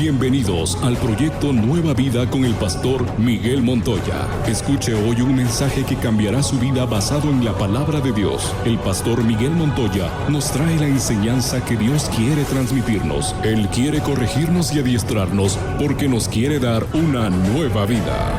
Bienvenidos al proyecto Nueva Vida con el pastor Miguel Montoya. Escuche hoy un mensaje que cambiará su vida basado en la palabra de Dios. El pastor Miguel Montoya nos trae la enseñanza que Dios quiere transmitirnos. Él quiere corregirnos y adiestrarnos porque nos quiere dar una nueva vida.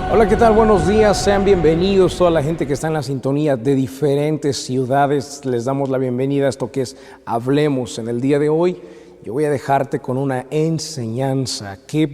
Hola, ¿qué tal? Buenos días, sean bienvenidos toda la gente que está en la sintonía de diferentes ciudades. Les damos la bienvenida a esto que es Hablemos. En el día de hoy yo voy a dejarte con una enseñanza que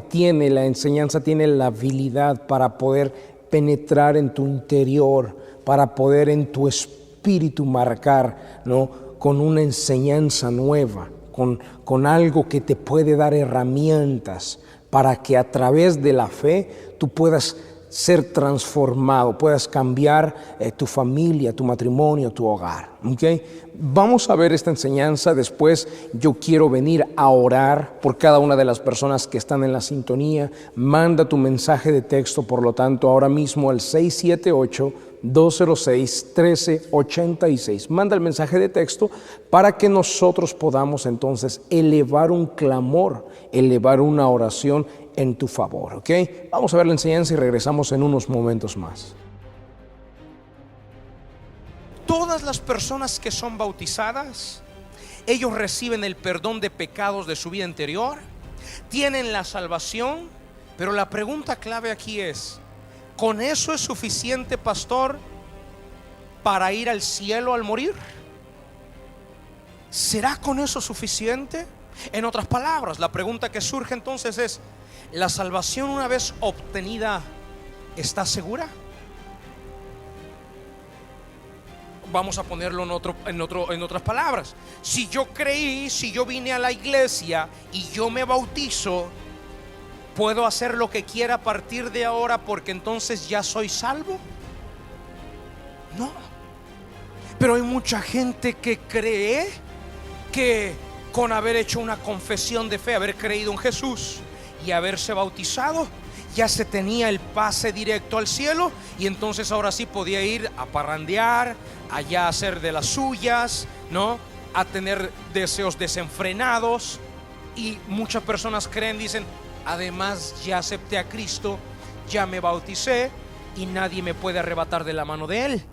tiene la habilidad para poder penetrar en tu interior, para poder en tu espíritu marcar, ¿no?, con una enseñanza nueva, con algo que te puede dar herramientas para que a través de la fe tú puedas ser transformado, puedas cambiar tu familia, tu matrimonio, tu hogar. ¿Okay? Vamos a ver esta enseñanza. Después yo quiero venir a orar por cada una de las personas que están en la sintonía. Manda tu mensaje de texto, por lo tanto, ahora mismo al 678-206-1386. Manda el mensaje de texto para que nosotros podamos entonces elevar un clamor, elevar una oración en tu favor. ¿Ok? Vamos a ver la enseñanza y regresamos en unos momentos más. Todas las personas que son bautizadas, ellos reciben el perdón de pecados de su vida anterior, tienen la salvación, pero la pregunta clave aquí es: ¿con eso es suficiente, pastor, para ir al cielo al morir? ¿Será con eso suficiente? En otras palabras, la pregunta que surge entonces es: ¿la salvación una vez obtenida está segura? Vamos a ponerlo en otras palabras. Si yo creí, si yo vine a la iglesia y yo me bautizo, ¿puedo hacer lo que quiera a partir de ahora porque entonces ya soy salvo? No. Pero hay mucha gente que cree que con haber hecho una confesión de fe, haber creído en Jesús y haberse bautizado, ya se tenía el pase directo al cielo, y entonces ahora sí podía ir a parrandear, allá a hacer de las suyas, ¿no?, a tener deseos desenfrenados. Y muchas personas creen, dicen: además ya acepté a Cristo, ya me bauticé y nadie me puede arrebatar de la mano de Él,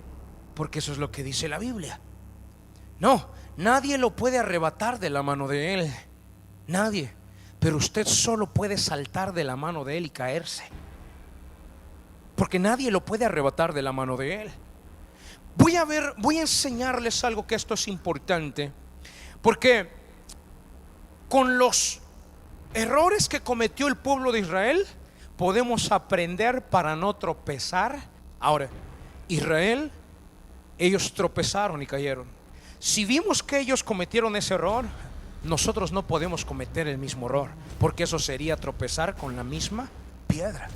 porque eso es lo que dice la Biblia. No, nadie lo puede arrebatar de la mano de Él, nadie. Pero usted solo puede saltar de la mano de Él y caerse, porque nadie lo puede arrebatar de la mano de Él. Voy a enseñarles algo, que esto es importante, porque con los errores que cometió el pueblo de Israel podemos aprender para no tropezar. Ahora, Israel, ellos tropezaron y cayeron. Si vimos que ellos cometieron ese error, nosotros no podemos cometer el mismo error, porque eso sería tropezar con la misma piedra.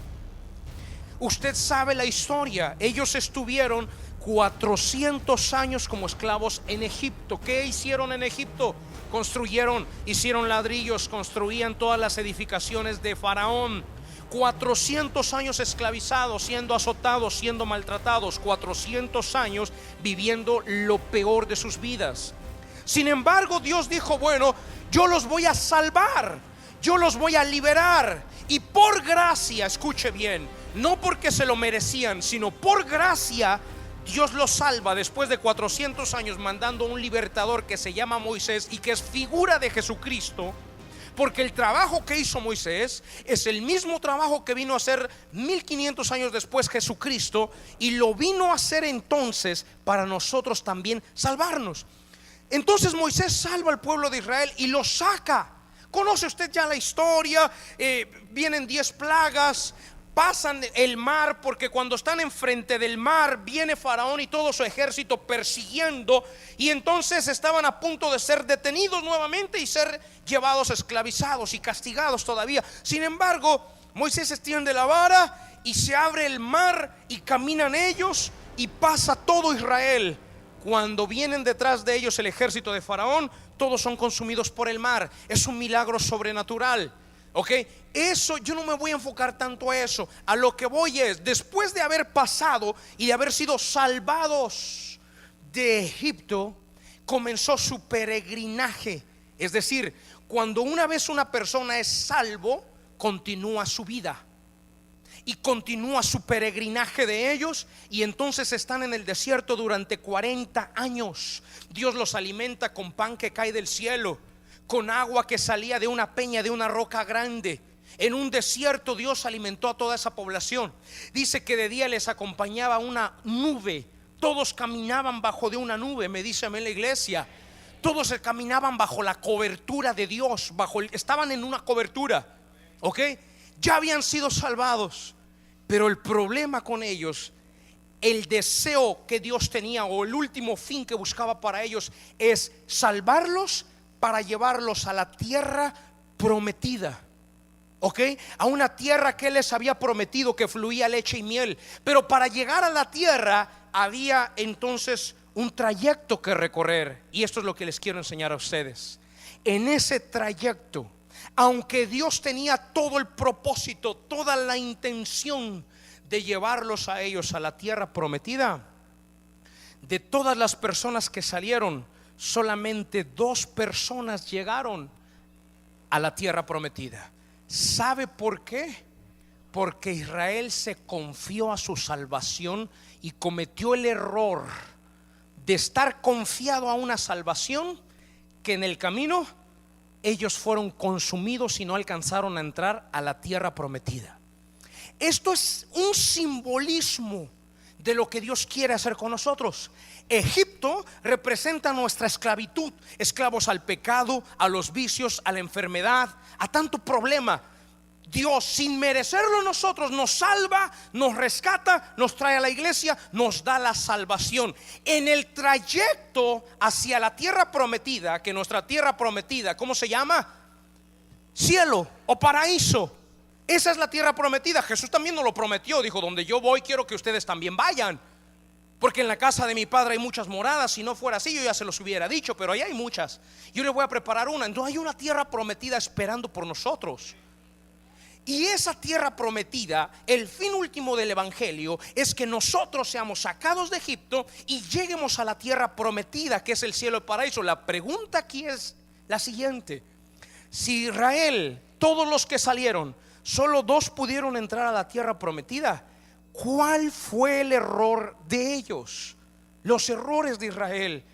Usted sabe la historia. Ellos estuvieron 400 años como esclavos en Egipto. ¿Qué hicieron en Egipto? Hicieron ladrillos, construían todas las edificaciones de Faraón. 400 años esclavizados, siendo azotados, siendo maltratados, 400 años viviendo lo peor de sus vidas. Sin embargo, Dios dijo: bueno, yo los voy a salvar, yo los voy a liberar. Y por gracia, escuche bien, no porque se lo merecían, sino por gracia, Dios los salva después de 400 años, mandando un libertador que se llama Moisés y que es figura de Jesucristo. Porque el trabajo que hizo Moisés es el mismo trabajo que vino a hacer 1500 años después Jesucristo, y lo vino a hacer entonces para nosotros también salvarnos. Entonces Moisés salva al pueblo de Israel y lo saca. Conoce usted ya la historia. Vienen 10 plagas, pasan el mar, porque cuando están enfrente del mar viene Faraón y todo su ejército persiguiendo, y entonces estaban a punto de ser detenidos nuevamente y ser llevados esclavizados y castigados todavía. Sin embargo, Moisés extiende la vara y se abre el mar y caminan ellos y pasa todo Israel. Cuando vienen detrás de ellos el ejército de Faraón, todos son consumidos por el mar. Es un milagro sobrenatural. Ok, eso yo no me voy a enfocar tanto a eso. A lo que voy es, después de haber pasado y de haber sido salvados de Egipto, comenzó su peregrinaje. Es decir, cuando una vez una persona es salvo, continúa su vida y continúa su peregrinaje de ellos, y entonces están en el desierto durante 40 años. Dios los alimenta con pan que cae del cielo, con agua que salía de una peña, de una roca grande. En un desierto Dios alimentó a toda esa población. Dice que de día les acompañaba una nube. Todos caminaban bajo de una nube, me dice a mí la iglesia. Todos se caminaban bajo la cobertura de Dios, estaban en una cobertura. ¿Ok? Ya habían sido salvados, pero el problema con ellos, el deseo que Dios tenía, o el último fin que buscaba para ellos, es salvarlos para llevarlos a la tierra prometida. ¿Ok? A una tierra que Él les había prometido, que fluía leche y miel. Pero para llegar a la tierra había entonces un trayecto que recorrer. Y esto es lo que les quiero enseñar a ustedes. En ese trayecto, aunque Dios tenía todo el propósito, toda la intención de llevarlos a ellos a la tierra prometida, de todas las personas que salieron, solamente 2 personas llegaron a la tierra prometida. ¿Sabe por qué? Porque Israel se confió a su salvación y cometió el error de estar confiado a una salvación que en el camino ellos fueron consumidos y no alcanzaron a entrar a la tierra prometida. Esto es un simbolismo de lo que Dios quiere hacer con nosotros. Egipto representa nuestra esclavitud, esclavos al pecado, a los vicios, a la enfermedad, a tanto problema. Dios, sin merecerlo nosotros, nos salva, nos rescata, nos trae a la iglesia, nos da la salvación. En el trayecto hacia la tierra prometida, que nuestra tierra prometida, ¿cómo se llama? Cielo o paraíso. Esa es la tierra prometida. Jesús también nos lo prometió. Dijo: donde yo voy, quiero que ustedes también vayan, porque en la casa de mi Padre hay muchas moradas. Si no fuera así, yo ya se los hubiera dicho, pero ahí hay muchas. Yo les voy a preparar una. Entonces hay una tierra prometida esperando por nosotros. Y esa tierra prometida, el fin último del evangelio, es que nosotros seamos sacados de Egipto y lleguemos a la tierra prometida, que es el cielo y el paraíso. La pregunta aquí es la siguiente: si Israel, todos los que salieron, solo 2 pudieron entrar a la tierra prometida, ¿cuál fue el error de ellos? Los errores de Israel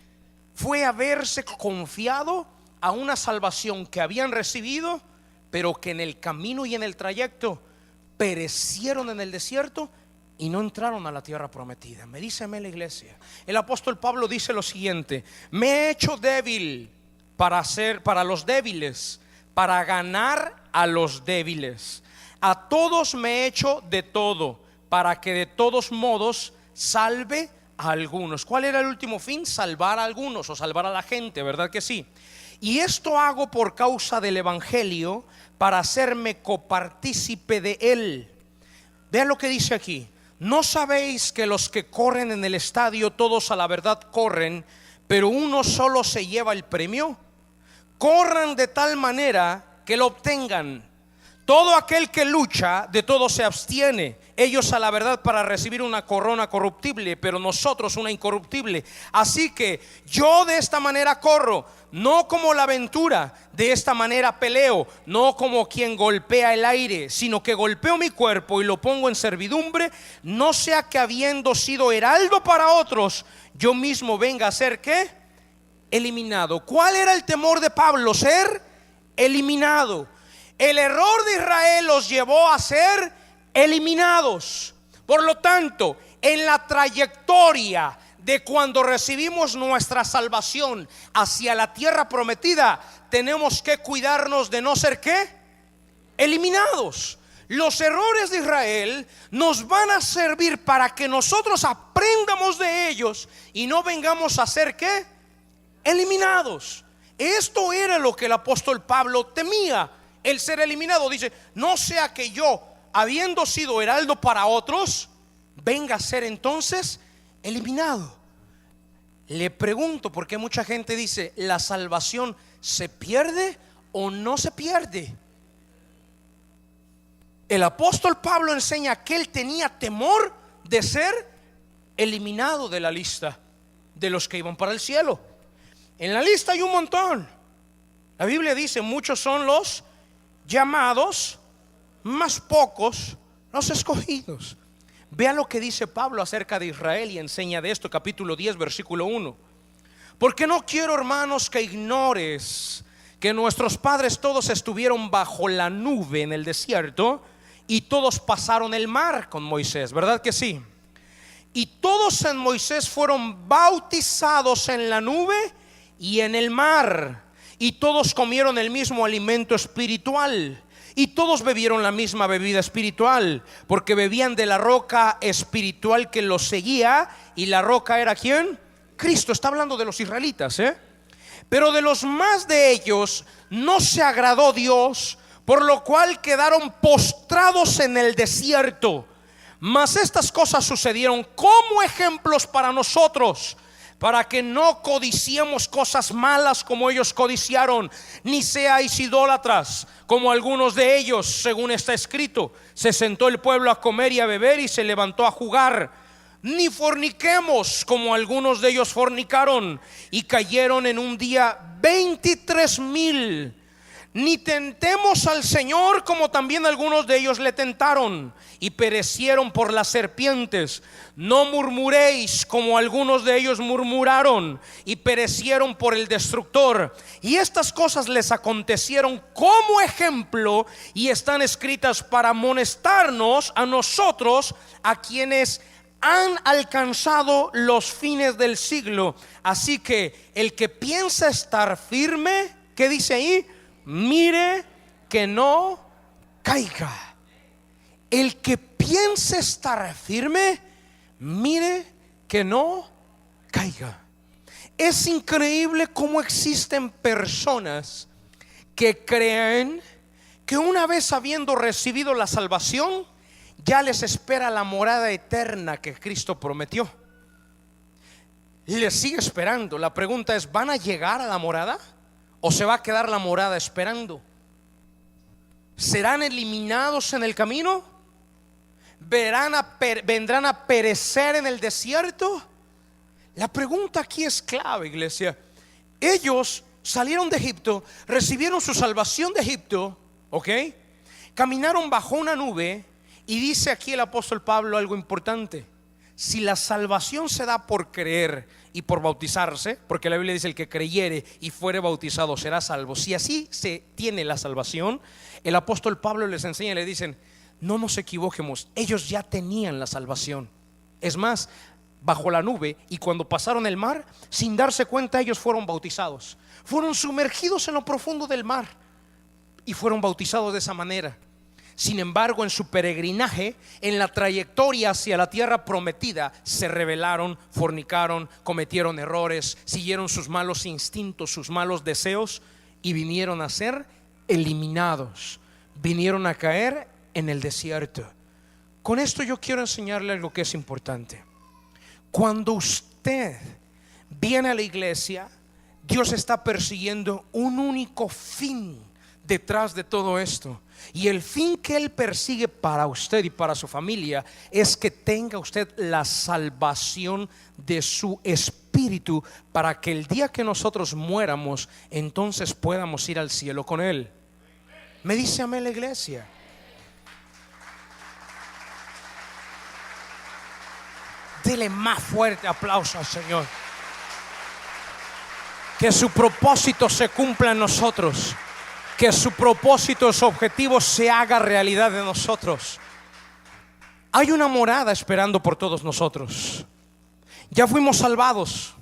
fue haberse confiado a una salvación que habían recibido, pero que en el camino y en el trayecto perecieron en el desierto y no entraron a la tierra prometida. Me dice a mí la iglesia, el apóstol Pablo dice lo siguiente: me he hecho débil para los débiles, para ganar a los débiles. A todos me he hecho de todo, para que de todos modos salve a algunos. ¿Cuál era el último fin? Salvar a algunos, o salvar a la gente, ¿verdad que sí? Y esto hago por causa del evangelio, para hacerme copartícipe de él. Vean lo que dice aquí: ¿no sabéis que los que corren en el estadio, todos a la verdad corren, pero uno solo se lleva el premio? Corran de tal manera que lo obtengan. Todo aquel que lucha, de todo se abstiene. Ellos a la verdad para recibir una corona corruptible, pero nosotros una incorruptible. Así que yo de esta manera corro, no como la aventura, de esta manera peleo, no como quien golpea el aire, sino que golpeo mi cuerpo y lo pongo en servidumbre, no sea que habiendo sido heraldo para otros, yo mismo venga a ser ¿qué? Eliminado. ¿Cuál era el temor de Pablo? Ser eliminado. El error de Israel los llevó a ser eliminados. Por lo tanto, en la trayectoria de cuando recibimos nuestra salvación hacia la tierra prometida, tenemos que cuidarnos de no ser ¿qué? Eliminados. Los errores de Israel nos van a servir para que nosotros aprendamos de ellos y no vengamos a ser ¿qué? Eliminados. Esto era lo que el apóstol Pablo temía, el ser eliminado. Dice: no sea que yo, habiendo sido heraldo para otros, venga a ser entonces eliminado. Le pregunto, porque mucha gente dice: ¿la salvación se pierde o no se pierde? El apóstol Pablo enseña que él tenía temor de ser eliminado de la lista de los que iban para el cielo. En la lista hay un montón. La Biblia dice: muchos son los llamados, más pocos los escogidos. Vea lo que dice Pablo acerca de Israel y enseña de esto, capítulo 10, versículo 1. Porque no quiero, hermanos, que ignores que nuestros padres todos estuvieron bajo la nube en el desierto, y todos pasaron el mar con Moisés, ¿verdad que sí? Y todos en Moisés fueron bautizados en la nube y en el mar, y todos comieron el mismo alimento espiritual, y todos bebieron la misma bebida espiritual, porque bebían de la roca espiritual que los seguía. Y la roca era ¿quién? Cristo. Está hablando de los israelitas, Pero de los más de ellos no se agradó Dios, por lo cual quedaron postrados en el desierto. Mas estas cosas sucedieron como ejemplos para nosotros, para que no codiciemos cosas malas como ellos codiciaron, ni seáis idólatras como algunos de ellos, según está escrito: se sentó el pueblo a comer y a beber, y se levantó a jugar. Ni forniquemos como algunos de ellos fornicaron, y cayeron en un día 23,000. Ni tentemos al Señor como también algunos de ellos le tentaron, y perecieron por las serpientes. No murmuréis como algunos de ellos murmuraron, y perecieron por el destructor. Y estas cosas les acontecieron como ejemplo, y están escritas para amonestarnos a nosotros, a quienes han alcanzado los fines del siglo. Así que el que piensa estar firme, ¿qué dice ahí? Mire que no caiga. El que piense estar firme, mire que no caiga. Es increíble cómo existen personas que creen que una vez habiendo recibido la salvación, ya les espera la morada eterna que Cristo prometió. Les sigue esperando. La pregunta es: ¿van a llegar a la morada? ¿O se va a quedar la morada esperando? ¿Serán eliminados en el camino? ¿Vendrán a perecer en el desierto? La pregunta aquí es clave, iglesia. Ellos salieron de Egipto, recibieron su salvación de Egipto, ¿ok? Caminaron bajo una nube. Y dice aquí el apóstol Pablo algo importante: si la salvación se da por creer y por bautizarse, porque la Biblia dice: el que creyere y fuere bautizado será salvo. Si así se tiene la salvación, el apóstol Pablo les enseña y le dicen: no nos equivoquemos, ellos ya tenían la salvación. Es más, bajo la nube, y cuando pasaron el mar, sin darse cuenta, ellos fueron bautizados. Fueron sumergidos en lo profundo del mar y fueron bautizados de esa manera. Sin embargo, en su peregrinaje, en la trayectoria hacia la tierra prometida, se rebelaron, fornicaron, cometieron errores, siguieron sus malos instintos, sus malos deseos, y vinieron a ser eliminados, vinieron a caer en el desierto. Con esto yo quiero enseñarle algo que es importante. Cuando usted viene a la iglesia, Dios está persiguiendo un único fin detrás de todo esto. Y el fin que Él persigue para usted y para su familia es que tenga usted la salvación de su espíritu, para que el día que nosotros muéramos, entonces podamos ir al cielo con Él. ¿Me dice amén la iglesia? Dele más fuerte aplauso al Señor. Que su propósito se cumpla en nosotros. Que su propósito, su objetivo se haga realidad de nosotros. Hay una morada esperando por todos nosotros. Ya fuimos salvados.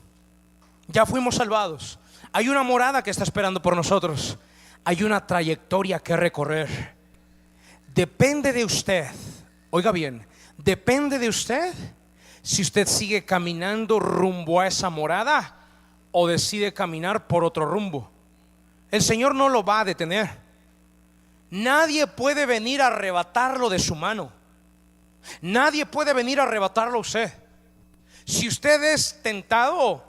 Ya fuimos salvados. Hay una morada que está esperando por nosotros. Hay una trayectoria que recorrer. Depende de usted. Oiga bien, depende de usted si usted sigue caminando rumbo a esa morada o decide caminar por otro rumbo. El Señor no lo va a detener. Nadie puede venir a arrebatarlo de su mano. Nadie puede venir a arrebatarlo a usted. Si usted es tentado,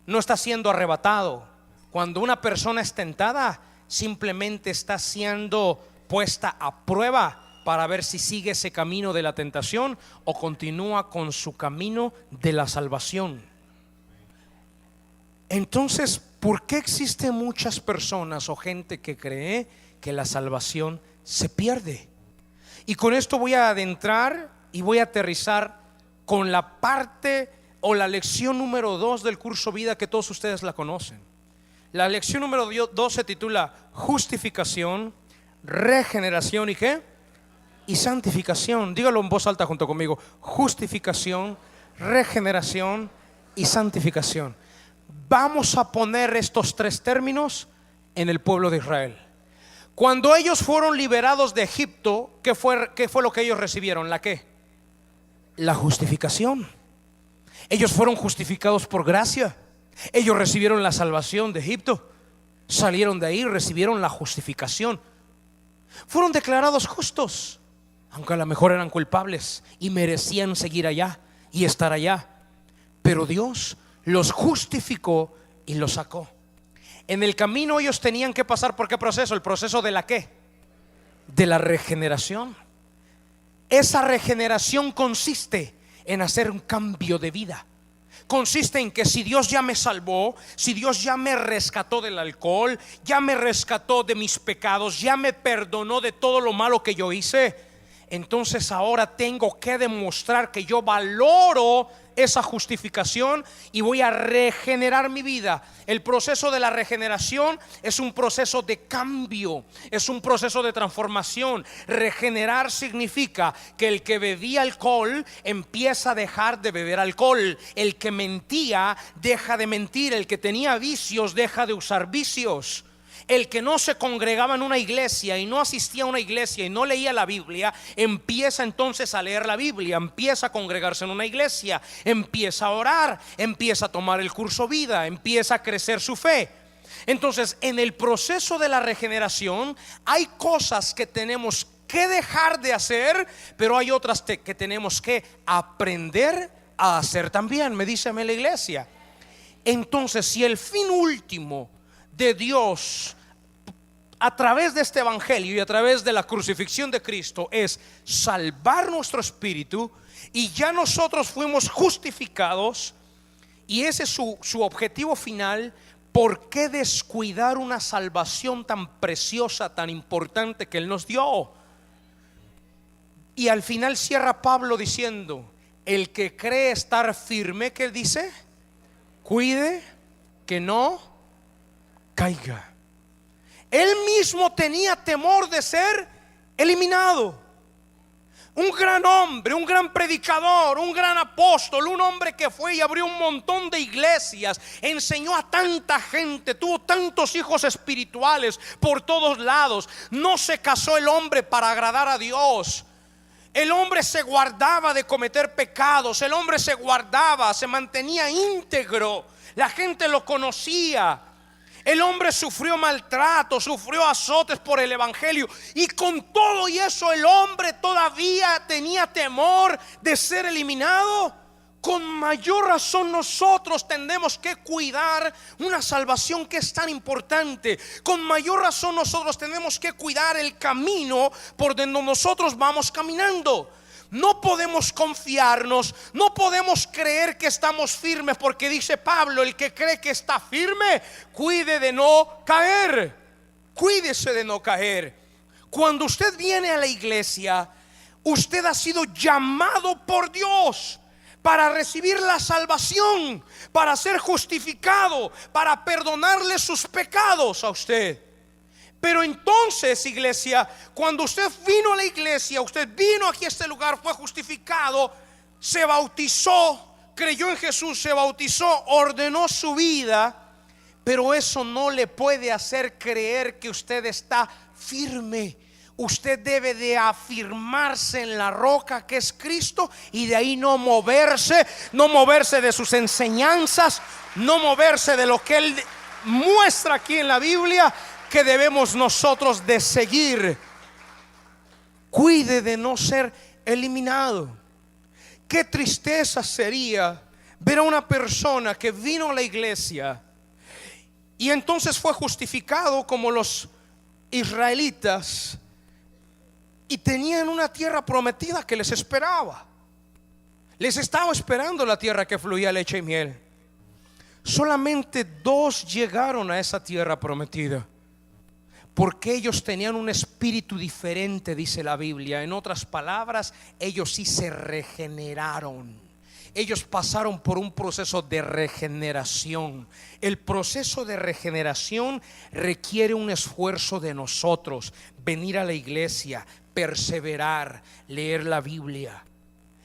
no está siendo arrebatado. Cuando una persona es tentada, simplemente está siendo puesta a prueba para ver si sigue ese camino de la tentación o continúa con su camino de la salvación. Entonces, ¿por qué existen muchas personas o gente que cree que la salvación se pierde? Y con esto voy a adentrar y voy a aterrizar con la parte o la lección número 2 del curso Vida, que todos ustedes la conocen. La lección número 2 se titula justificación, regeneración y ¿qué? Y santificación. Dígalo en voz alta junto conmigo: justificación, regeneración y santificación. Vamos a poner estos 3 términos en el pueblo de Israel. Cuando ellos fueron liberados de Egipto, ¿qué fue lo que ellos recibieron? ¿La qué? La justificación. Ellos fueron justificados por gracia. Ellos recibieron la salvación de Egipto. Salieron de ahí, recibieron la justificación. Fueron declarados justos, aunque a lo mejor eran culpables y merecían seguir allá y estar allá. Pero Dios los justificó y los sacó. En el camino ellos tenían que pasar ¿por qué proceso? El proceso de la ¿qué? De la regeneración. Esa regeneración consiste en hacer un cambio de vida. Consiste en que si Dios ya me salvó, si Dios ya me rescató del alcohol, ya me rescató de mis pecados, ya me perdonó de todo lo malo que yo hice, entonces ahora tengo que demostrar que yo valoro esa justificación y voy a regenerar mi vida. El proceso de la regeneración es un proceso de cambio, es un proceso de transformación. Regenerar significa que el que bebía alcohol empieza a dejar de beber alcohol, el que mentía deja de mentir, el que tenía vicios deja de usar vicios. El que no se congregaba en una iglesia y no asistía a una iglesia y no leía la Biblia, empieza entonces a leer la Biblia, empieza a congregarse en una iglesia, empieza a orar, empieza a tomar el curso Vida, empieza a crecer su fe. Entonces, en el proceso de la regeneración hay cosas que tenemos que dejar de hacer, pero hay otras que tenemos que aprender a hacer también. Me dice la iglesia. Entonces, si el fin último de Dios a través de este evangelio y a través de la crucifixión de Cristo es salvar nuestro espíritu, y ya nosotros fuimos justificados y ese es su objetivo final, ¿por qué descuidar una salvación tan preciosa, tan importante que Él nos dio? Y al final cierra Pablo diciendo: el que cree estar firme, ¿qué dice? Cuide que no caiga. Él mismo tenía temor de ser eliminado. Un gran hombre, un gran predicador, un gran apóstol, un hombre que fue y abrió un montón de iglesias, enseñó a tanta gente, tuvo tantos hijos espirituales por todos lados. No se casó el hombre para agradar a Dios. El hombre se guardaba de cometer pecados. El hombre se guardaba, se mantenía íntegro. La gente lo conocía. El hombre sufrió maltrato, sufrió azotes por el evangelio, y con todo y eso el hombre todavía tenía temor de ser eliminado. Con mayor razón nosotros tenemos que cuidar una salvación que es tan importante. Con mayor razón nosotros tenemos que cuidar el camino por donde nosotros vamos caminando. No podemos confiarnos, no podemos creer que estamos firmes, porque dice Pablo: el que cree que está firme, cuide de no caer. Cuídese de no caer. Cuando usted viene a la iglesia, usted ha sido llamado por Dios para recibir la salvación, para ser justificado, para perdonarle sus pecados a usted. Pero entonces, iglesia, cuando usted vino a la iglesia, usted vino aquí a este lugar, fue justificado, se bautizó, creyó en Jesús, se bautizó, ordenó su vida, pero eso no le puede hacer creer que usted está firme. Usted debe de afirmarse en la roca que es Cristo, y de ahí no moverse de sus enseñanzas, no moverse de lo que Él muestra aquí en la Biblia que debemos nosotros de seguir. Cuide de no ser eliminado. Qué tristeza sería ver a una persona que vino a la iglesia y entonces fue justificado como los israelitas, y tenían una tierra prometida que les esperaba. Les estaba esperando la tierra que fluía leche y miel. Solamente 2 llegaron a esa tierra prometida, porque ellos tenían un espíritu diferente, dice la Biblia. En otras palabras, ellos sí se regeneraron. Ellos pasaron por un proceso de regeneración. El proceso de regeneración requiere un esfuerzo de nosotros: venir a la iglesia, perseverar, leer la Biblia,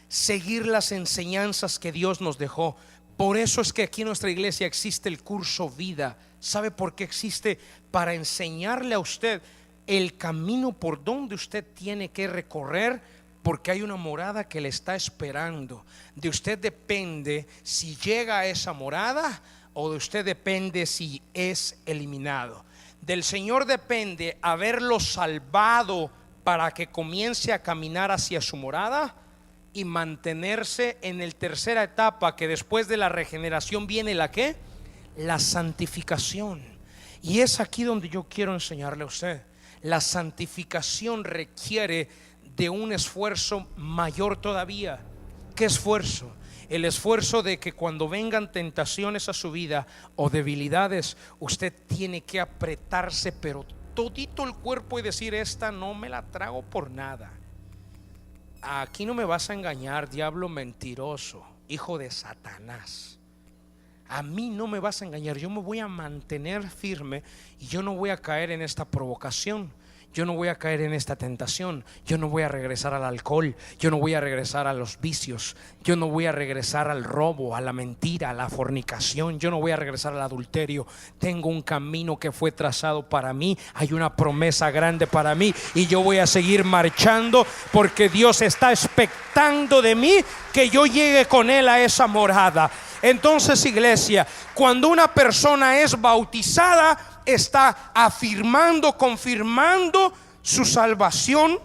seguir las enseñanzas que Dios nos dejó. Por eso es que aquí en nuestra iglesia existe el curso Vida. ¿Sabe por qué existe? Para enseñarle a usted el camino por donde usted tiene que recorrer, porque hay una morada que le está esperando. De usted depende si llega a esa morada, o de usted depende si es eliminado. Del Señor depende haberlo salvado para que comience a caminar hacia su morada, y mantenerse en la tercera etapa, que después de la regeneración viene la ¿qué? La santificación. Y es aquí donde yo quiero enseñarle a usted. La santificación requiere de un esfuerzo mayor todavía. ¿Qué esfuerzo? El esfuerzo de que cuando vengan tentaciones a su vida o debilidades, usted tiene que apretarse pero todito el cuerpo y decir: esta no me la trago por nada. Aquí no me vas a engañar, diablo mentiroso, hijo de Satanás. A mí no me vas a engañar. Yo me voy a mantener firme y yo no voy a caer en esta provocación. Yo no voy a caer en esta tentación. Yo no voy a regresar al alcohol. Yo no voy a regresar a los vicios. Yo no voy a regresar al robo, a la mentira, a la fornicación. Yo no voy a regresar al adulterio. Tengo un camino que fue trazado para mí. Hay una promesa grande para mí, y yo voy a seguir marchando, porque Dios está expectando de mí que yo llegue con Él a esa morada. Entonces, iglesia, cuando una persona es bautizada, está afirmando, confirmando su salvación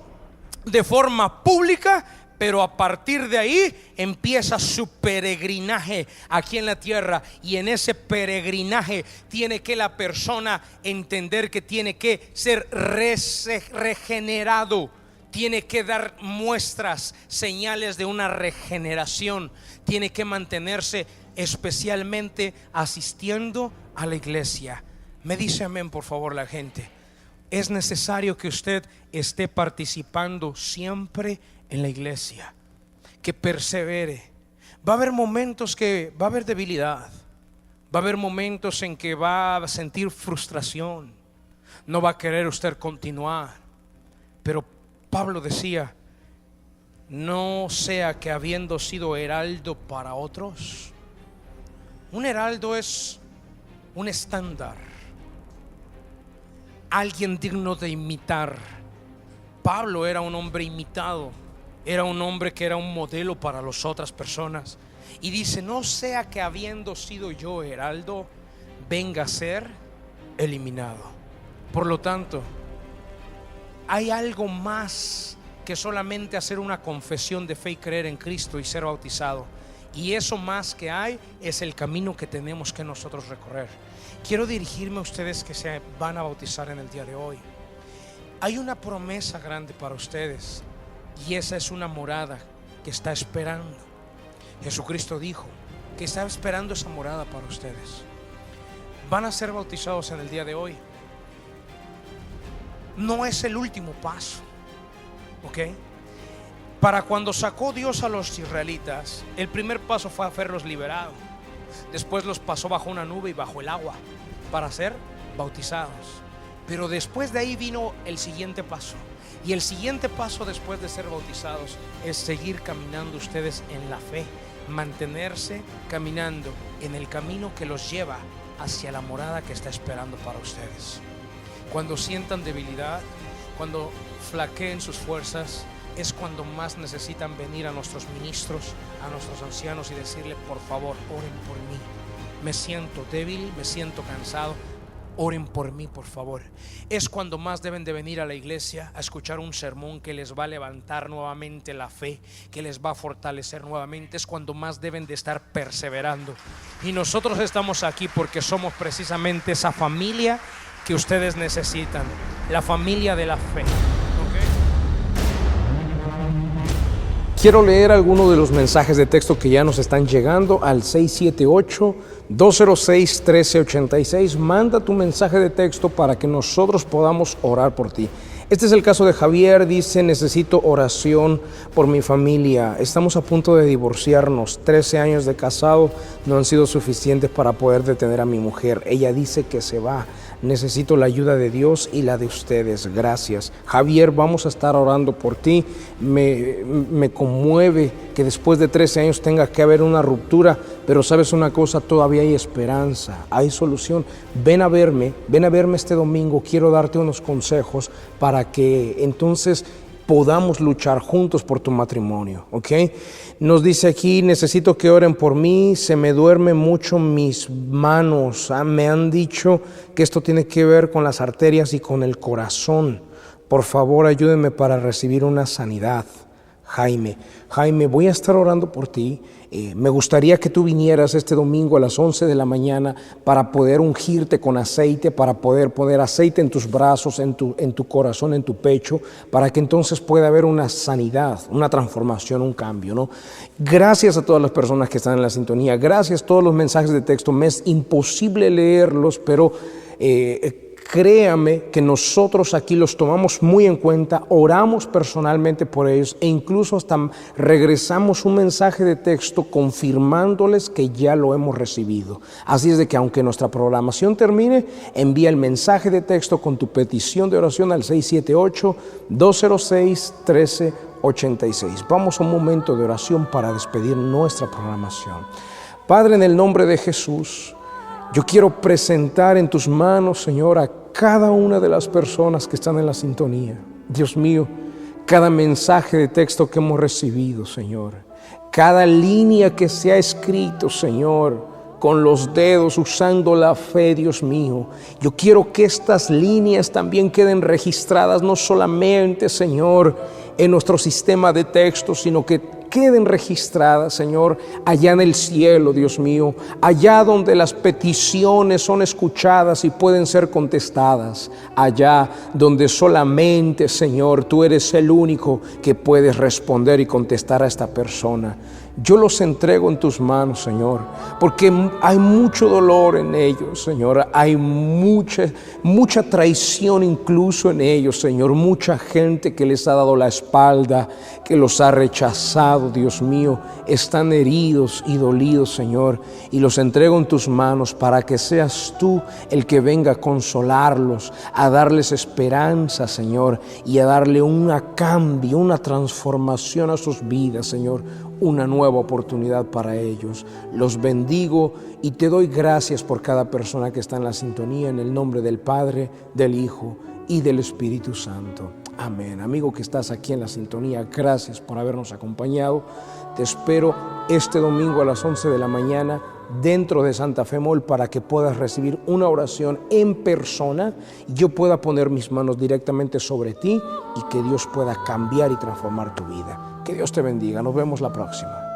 de forma pública, pero a partir de ahí empieza su peregrinaje aquí en la tierra. Y en ese peregrinaje tiene que la persona entender que tiene que ser regenerado, tiene que dar muestras, señales de una regeneración, tiene que mantenerse especialmente asistiendo a la iglesia. Me dice amén, por favor, la gente. Es necesario que usted esté participando siempre en la iglesia, que persevere. Va a haber momentos que va a haber debilidad, va a haber momentos en que va a sentir frustración, no va a querer usted continuar. Pero Pablo decía: no sea que habiendo sido heraldo para otros. Un heraldo es un estándar, alguien digno de imitar. Pablo era un hombre imitado, era un hombre que era un modelo para las otras personas. Y dice: no sea que habiendo sido yo heraldo, venga a ser eliminado. Por lo tanto, hay algo más que solamente hacer una confesión de fe y creer en Cristo y ser bautizado. Y eso más que hay es el camino que tenemos que nosotros recorrer. Quiero dirigirme a ustedes que se van a bautizar en el día de hoy. Hay una promesa grande para ustedes, y esa es una morada que está esperando. Jesucristo dijo que estaba esperando esa morada para ustedes. Van a ser bautizados en el día de hoy. No es el último paso, ¿ok? Para cuando sacó Dios a los israelitas, el primer paso fue haberlos liberado. Después los pasó bajo una nube y bajo el agua para ser bautizados. Pero después de ahí vino el siguiente paso. Y el siguiente paso después de ser bautizados es seguir caminando ustedes en la fe, mantenerse caminando en el camino que los lleva hacia la morada que está esperando para ustedes. Cuando sientan debilidad, cuando flaqueen sus fuerzas, es cuando más necesitan venir a nuestros ministros, a nuestros ancianos, y decirle: por favor, oren por mí. Me siento débil, me siento cansado, oren por mí, por favor. Es cuando más deben de venir a la iglesia a escuchar un sermón que les va a levantar nuevamente la fe, que les va a fortalecer nuevamente. Es cuando más deben de estar perseverando. Y nosotros estamos aquí porque somos precisamente esa familia que ustedes necesitan, la familia de la fe. Quiero leer algunos de los mensajes de texto que ya nos están llegando al 678-206-1386. Manda tu mensaje de texto para que nosotros podamos orar por ti. Este es el caso de Javier, dice: necesito oración por mi familia. Estamos a punto de divorciarnos. 13 años de casado no han sido suficientes para poder detener a mi mujer. Ella dice que se va. Necesito la ayuda de Dios y la de ustedes. Gracias. Javier, vamos a estar orando por ti. Me conmueve que después de 13 años tenga que haber una ruptura, pero sabes una cosa, todavía hay esperanza, hay solución. Ven a verme este domingo. Quiero darte unos consejos para que entonces podamos luchar juntos por tu matrimonio, ¿ok? Nos dice aquí: necesito que oren por mí, se me duermen mucho mis manos. Me han dicho que esto tiene que ver con las arterias y con el corazón. Por favor, ayúdenme para recibir una sanidad. Jaime, voy a estar orando por ti. Me gustaría que tú vinieras este domingo a las 11 de la mañana para poder ungirte con aceite, para poder poner aceite en tus brazos, en tu corazón, en tu pecho, para que entonces pueda haber una sanidad, una transformación, un cambio, ¿no? Gracias a todas las personas que están en la sintonía. Gracias a todos los mensajes de texto. Me es imposible leerlos, pero créame que nosotros aquí los tomamos muy en cuenta, oramos personalmente por ellos e incluso hasta regresamos un mensaje de texto confirmándoles que ya lo hemos recibido. Así es de que aunque nuestra programación termine, envía el mensaje de texto con tu petición de oración al 678-206-1386. Vamos a un momento de oración para despedir nuestra programación. Padre, en el nombre de Jesús, yo quiero presentar en tus manos, Señor, a cada una de las personas que están en la sintonía. Dios mío, cada mensaje de texto que hemos recibido, Señor, cada línea que se ha escrito, Señor, con los dedos, usando la fe, Dios mío. Yo quiero que estas líneas también queden registradas, no solamente, Señor, en nuestro sistema de texto, sino que queden registradas, Señor, allá en el cielo, Dios mío, allá donde las peticiones son escuchadas y pueden ser contestadas, allá donde solamente, Señor, tú eres el único que puedes responder y contestar a esta persona. Yo los entrego en tus manos, Señor, porque hay mucho dolor en ellos, Señor. Hay mucha traición incluso en ellos, Señor. Mucha gente que les ha dado la espalda, que los ha rechazado, Dios mío. Están heridos y dolidos, Señor, y los entrego en tus manos para que seas tú el que venga a consolarlos, a darles esperanza, Señor, y a darle un cambio, una transformación a sus vidas, Señor. Una nueva oportunidad para ellos. Los bendigo y te doy gracias por cada persona que está en la sintonía, en el nombre del Padre, del Hijo y del Espíritu Santo. Amén. Amigo que estás aquí en la sintonía, gracias por habernos acompañado. Te espero este domingo a las 11 de la mañana dentro de Santa Fe Mall para que puedas recibir una oración en persona y yo pueda poner mis manos directamente sobre ti y que Dios pueda cambiar y transformar tu vida. Que Dios te bendiga. Nos vemos la próxima.